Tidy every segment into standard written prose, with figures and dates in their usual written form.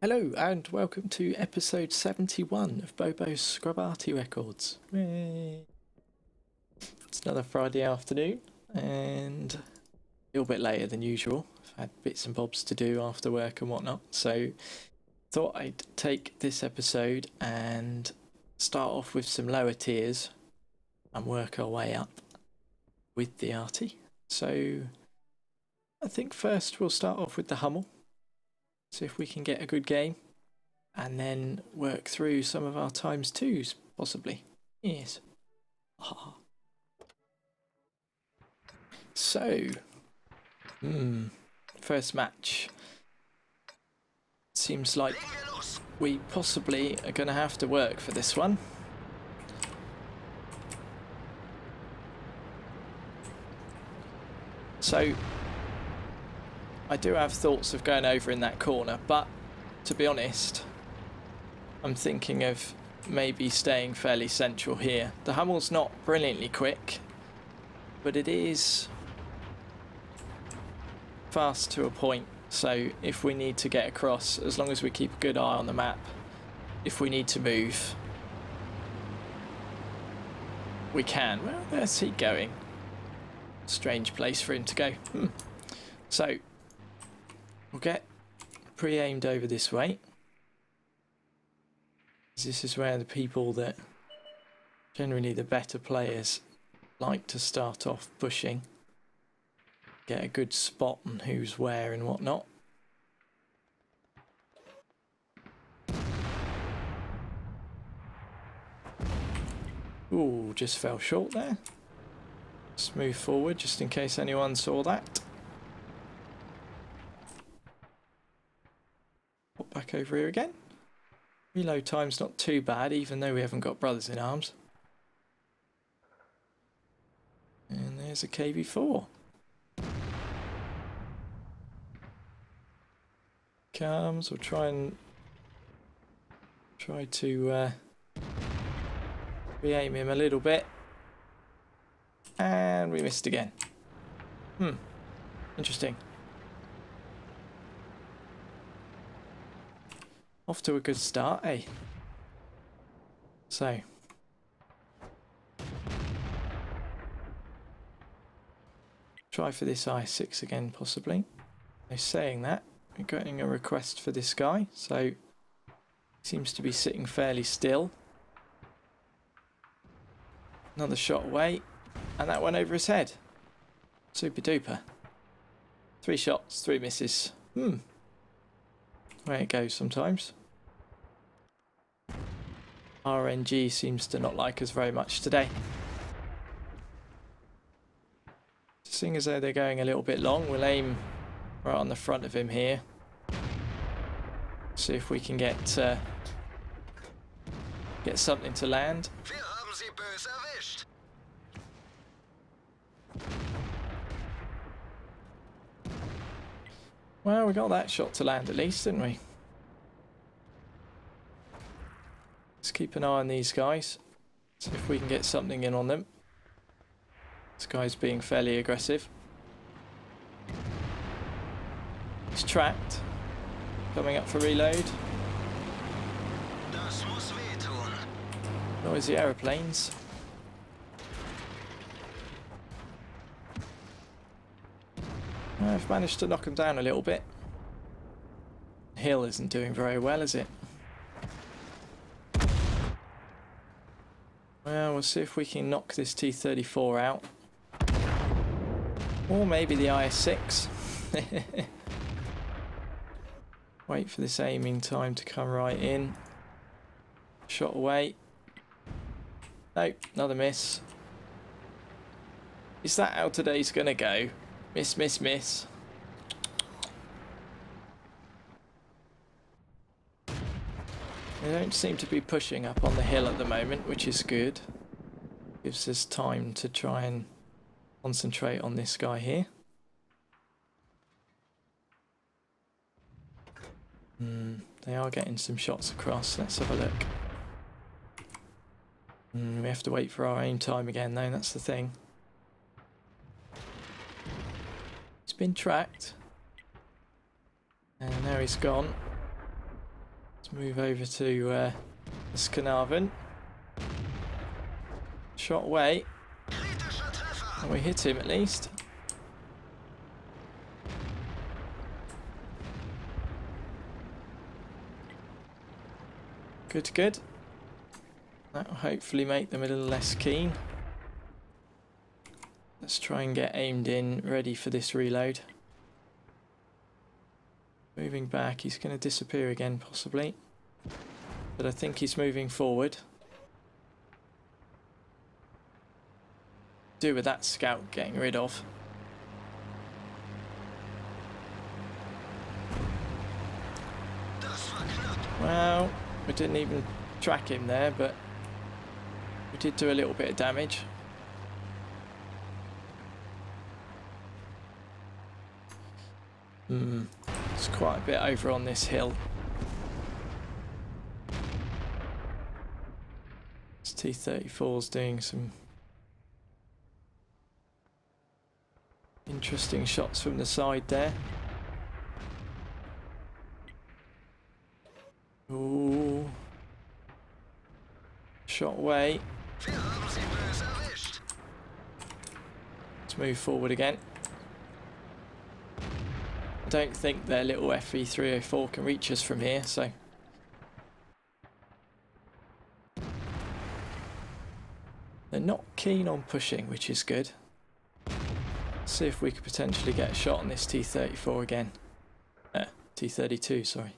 Hello and welcome to episode 71 of Bobo's Scrub Arty Records. Yay. It's another Friday afternoon and a little bit later than usual. I've had bits and bobs to do after work and whatnot, so thought I'd take this episode and start off with some lower tiers and work our way up with the Arty. So I think first we'll start off with the Hummel. See if we can get a good game and then work through some of our times twos, possibly. Yes. Ah. So, first match. Seems like we possibly are going to have to work for this one. So, I do have thoughts of going over in that corner, but to be honest, I'm thinking of maybe staying fairly central here. The Hummel's not brilliantly quick, but it is fast to a point. So if we need to get across, as long as we keep a good eye on the map, if we need to move, we can. Well, where's he going? Strange place for him to go. So we'll get pre-aimed over this way. This is where the people that generally the better players like to start off pushing. Get a good spot on who's where and whatnot. Ooh, just fell short there. Let's move forward just in case anyone saw that. Pop back over here again. Reload time's not too bad, even though we haven't got brothers in arms. And there's a KV4. Comes, we'll try to re-aim him a little bit. And we missed again. Interesting. Off to a good start, eh? So try for this I6 again, possibly. They're saying that. We're getting a request for this guy, so seems to be sitting fairly still. Another shot away, and that went over his head. Super duper. 3 shots, 3 misses. Where it goes sometimes. RNG seems to not like us very much today. Seeing as though they're going a little bit long, we'll aim right on the front of him here. See if we can get something to land. Well, we got that shot to land at least, didn't we? Let's keep an eye on these guys. See if we can get something in on them. This guy's being fairly aggressive. He's tracked. Coming up for reload. Noisy aeroplanes. I've managed to knock him down a little bit. Hill isn't doing very well, is it? Well, we'll see if we can knock this T-34 out. Or maybe the IS-6. Wait for this aiming time to come right in. Shot away. Nope, another miss. Is that how today's gonna go? Miss, miss, miss. They don't seem to be pushing up on the hill at the moment, which is good. Gives us time to try and concentrate on this guy here. They are getting some shots across. Let's have a look. We have to wait for our aim time again though, that's the thing. He's been tracked. And now he's gone. Let's move over to Scarnarvon. Shot away. And we hit him at least. Good, good. That will hopefully make them a little less keen. Let's try and get aimed in, ready for this reload. Moving back, he's going to disappear again possibly. But I think he's moving forward. Do with that scout getting rid of. Well, we didn't even track him there, but we did do a little bit of damage. It's quite a bit over on this hill. This T-34's doing some interesting shots from the side there. Ooh. Shot away. Let's move forward again. I don't think their little FE304 can reach us from here, so they're not keen on pushing, which is good. Let's see if we could potentially get a shot on this T-34 again. T-32, sorry.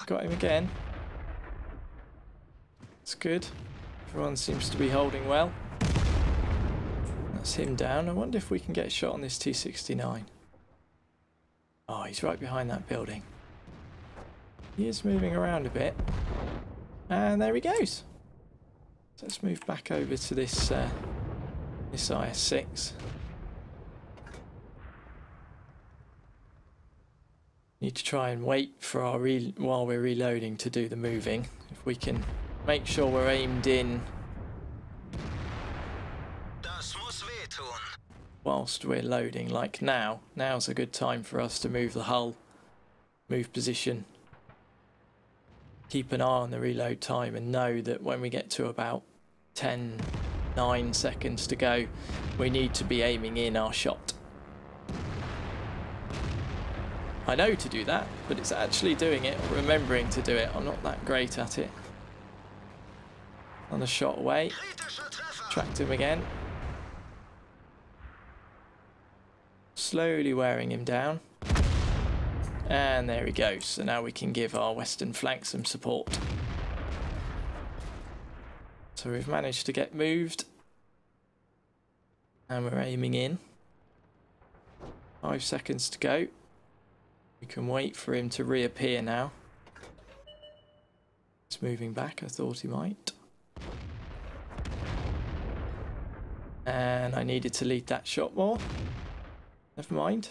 Got him again. It's good. Everyone seems to be holding well. That's him down. I wonder if we can get a shot on this T-69. Oh, he's right behind that building. He is moving around a bit. And there he goes. So let's move back over to this this IS-6. Need to try and wait for our while we're reloading to do the moving. If we can make sure we're aimed in whilst we're loading, like now. Now's a good time for us to move the hull, move position, keep an eye on the reload time, and know that when we get to about 9 seconds to go, we need to be aiming in our shot. I know to do that, but it's actually doing it, or remembering to do it. I'm not that great at it. On the shot away. Tracked him again. Slowly wearing him down. And there he goes. So now we can give our western flank some support. So we've managed to get moved. And we're aiming in. 5 seconds to go. We can wait for him to reappear now. He's moving back, I thought he might. And I needed to lead that shot more. Never mind.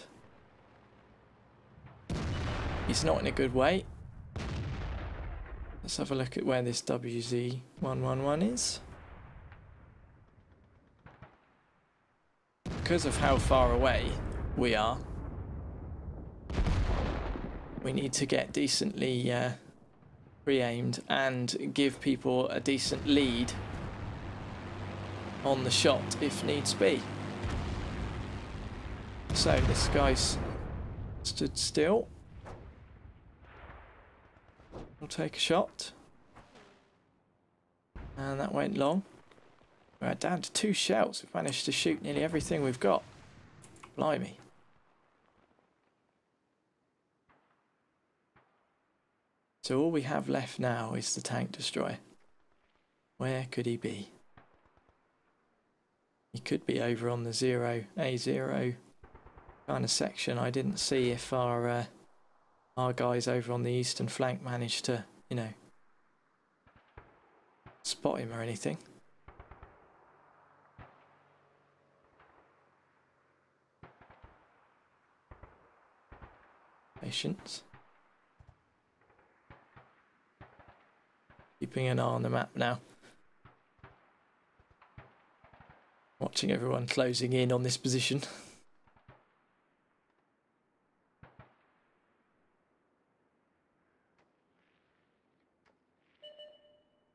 He's not in a good way. Let's have a look at where this WZ-111 is. Because of how far away we are, we need to get decently pre-aimed and give people a decent lead on the shot if needs be. So this guy's stood still. We'll take a shot. And that went long. We're down to 2 shells. We've managed to shoot nearly everything we've got. Blimey. So all we have left now is the tank destroyer. Where could he be? He could be over on the A0 kind of section. I didn't see if our guys over on the eastern flank managed to, you know, spot him or anything. Patience. Keeping an eye on the map now. Watching everyone closing in on this position.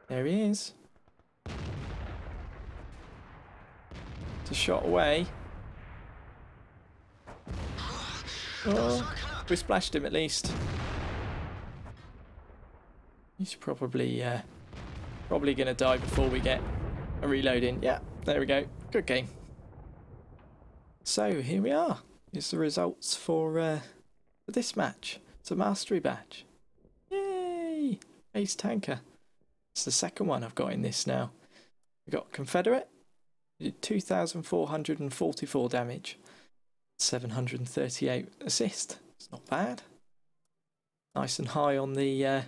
There he is. It's a shot away. Oh, we splashed him at least. He's probably going to die before we get a reload in. Yeah, there we go. Good game. So here we are. Here's the results for this match. It's a mastery badge. Yay! Ace Tanker. It's the second one I've got in this now. We got Confederate. Did 2,444 damage. 738 assist. It's not bad. Nice and high on the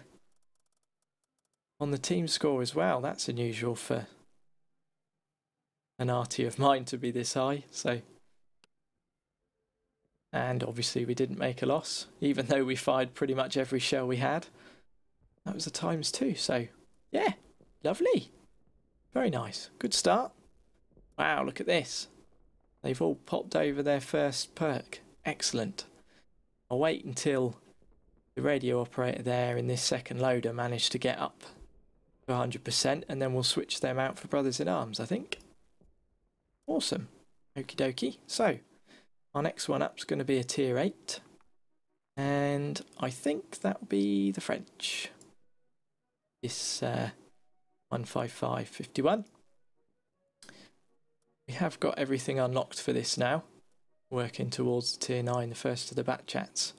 team score as well. That's unusual for an Arty of mine to be this high. So, and obviously we didn't make a loss, even though we fired pretty much every shell we had. That was a ×2. So yeah, lovely. Very nice. Good start. Wow, look at this. They've all popped over their first perk. Excellent. I'll wait until the radio operator there in this second loader managed to get up to 100%, and then we'll switch them out for Brothers in Arms, I think. Awesome. Okie dokie. So, our next one up's going to be a tier 8. And I think that'll be the French. This 15551. We have got everything unlocked for this now. Working towards the tier 9, the first of the bat chats.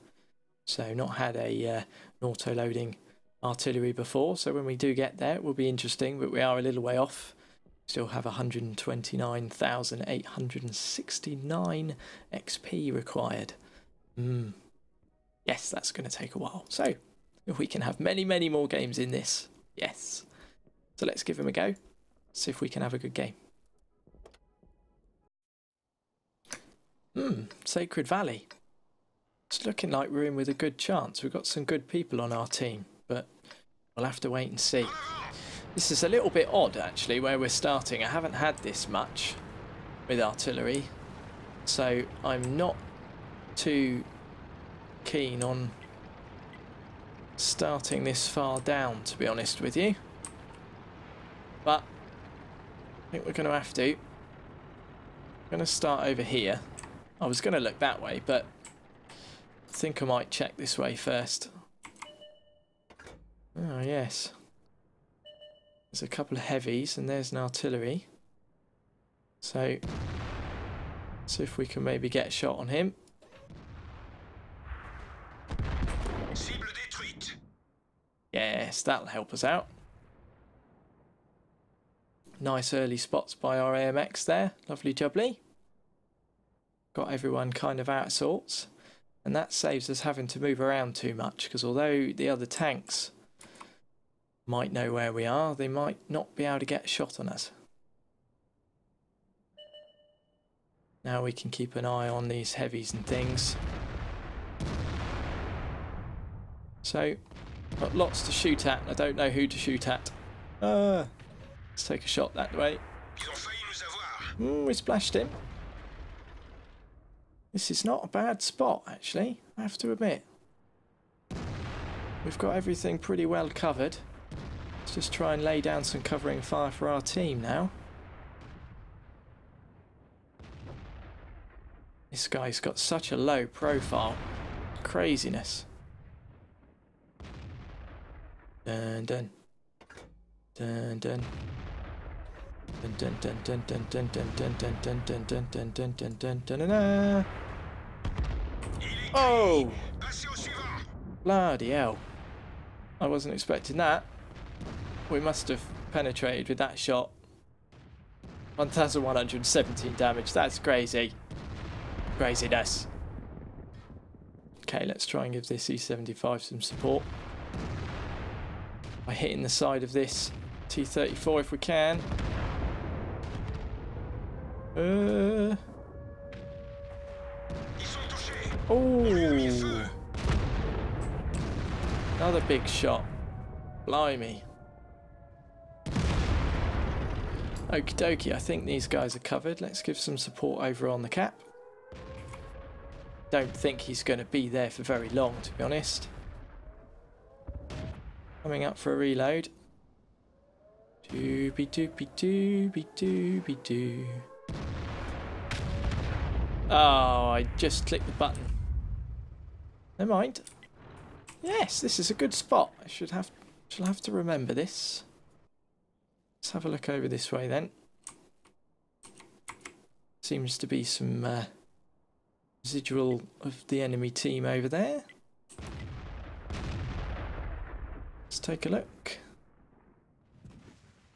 So not had an auto-loading artillery before, so when we do get there it will be interesting, but we are a little way off. Still have 129,869 XP required. Yes, that's going to take a while. So if we can have many, many more games in this. Yes. So let's give him a go. See if we can have a good game. Sacred Valley. It's looking like we're in with a good chance. We've got some good people on our team, but we'll have to wait and see. This is a little bit odd, actually, where we're starting. I haven't had this much with artillery, so I'm not too keen on starting this far down, to be honest with you. But I think we're going to have to. I'm going to start over here. I was going to look that way, but I think I might check this way first. Oh, yes. There's a couple of heavies and there's an artillery. So, see if we can maybe get a shot on him. Yes, that'll help us out. Nice early spots by our AMX there. Lovely jubbly. Got everyone kind of out of sorts. And that saves us having to move around too much, because although the other tanks might know where we are, they might not be able to get a shot on us. Now we can keep an eye on these heavies and things. So, got lots to shoot at, and I don't know who to shoot at. Let's take a shot that way. We splashed him. This is not a bad spot, actually, I have to admit. We've got everything pretty well covered. Let's just try and lay down some covering fire for our team now. This guy's got such a low profile. Craziness. Dun dun. Dun dun. Dun dun dun dun dun dun dun dun dun dun dun dun dun dun dun dun dun dun. Oh! Bloody hell. I wasn't expecting that. We must have penetrated with that shot. 1,117 damage. That's crazy. Craziness. Okay, let's try and give this E75 some support by hitting the side of this T-34 if we can. Oh! Another big shot. Blimey. Okie dokie, I think these guys are covered. Let's give some support over on the cap. Don't think he's going to be there for very long, to be honest. Coming up for a reload. Doobie doobie doobie doobie doo. Oh, I just clicked the button. Never mind. Yes, this is a good spot. I shall have to remember this. Let's have a look over this way then. Seems to be some residual of the enemy team over there. Let's take a look.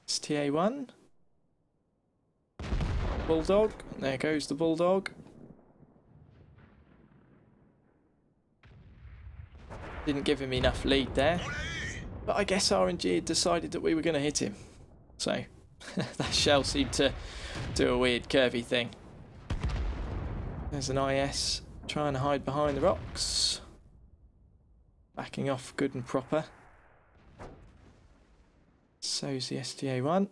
STA1. Bulldog. There goes the Bulldog. Didn't give him enough lead there. But I guess RNG had decided that we were going to hit him. So that shell seemed to do a weird curvy thing. There's an IS trying to hide behind the rocks. Backing off good and proper. So's the STA1.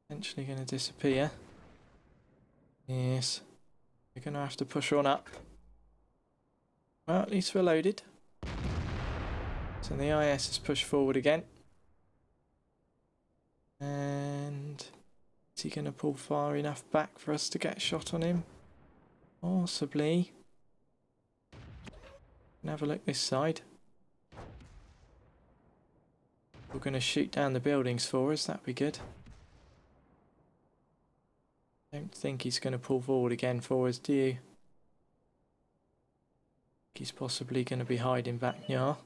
Eventually going to disappear. Yes. We're going to have to push on up. Well, at least we're loaded. So the IS is pushed forward again. And is he going to pull far enough back for us to get a shot on him? Possibly. Have a look this side. We're going to shoot down the buildings for us, that'd be good. Don't think he's going to pull forward again for us, do you? He's possibly going to be hiding back now.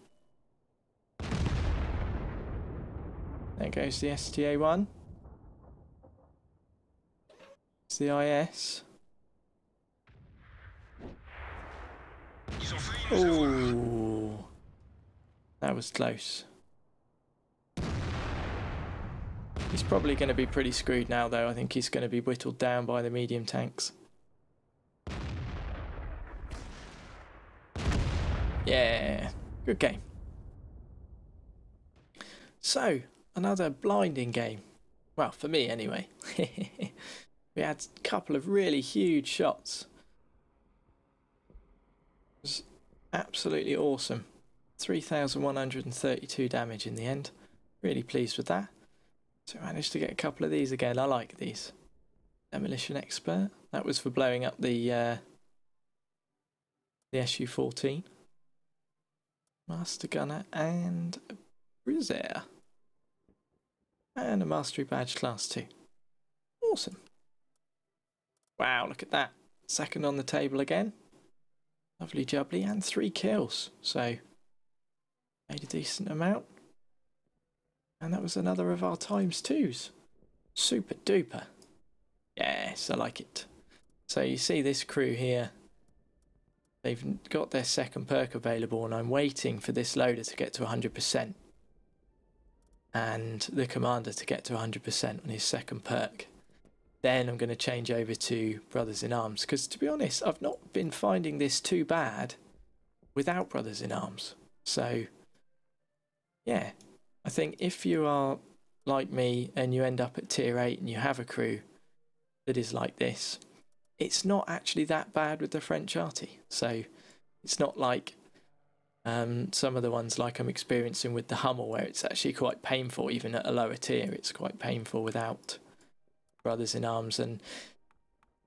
There goes the STA1. It's the IS. Oh, that was close. He's probably going to be pretty screwed now, though. I think he's going to be whittled down by the medium tanks. Yeah, good game. So, another blinding game. Well, for me anyway. We had a couple of really huge shots. It was absolutely awesome. 3,132 damage in the end. Really pleased with that. So I managed to get a couple of these again. I like these. Demolition Expert. That was for blowing up the SU-14. Master Gunner and a Brizair. And a Mastery Badge Class 2. Awesome. Wow, look at that. Second on the table again. Lovely jubbly. And 3 kills. So, made a decent amount. And that was another of our ×2s. Super duper. Yes, I like it. So you see this crew here. They've got their second perk available and I'm waiting for this loader to get to 100%. And the commander to get to 100% on his second perk. Then I'm going to change over to Brothers in Arms. Because to be honest, I've not been finding this too bad without Brothers in Arms. So, yeah. I think if you are like me and you end up at tier 8 and you have a crew that is like this, it's not actually that bad with the French Arty. So it's not like some of the ones like I'm experiencing with the Hummel where it's actually quite painful even at a lower tier. It's quite painful without Brothers in Arms, and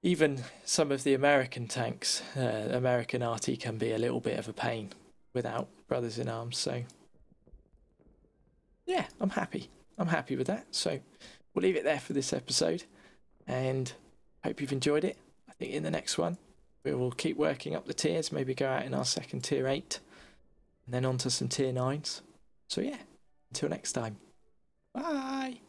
even some of the American tanks, American Arty can be a little bit of a pain without Brothers in Arms. So yeah, I'm happy. I'm happy with that. So we'll leave it there for this episode and hope you've enjoyed it. I think in the next one we will keep working up the tiers, maybe go out in our second tier 8 and then on to some tier 9s. So yeah, until next time. Bye.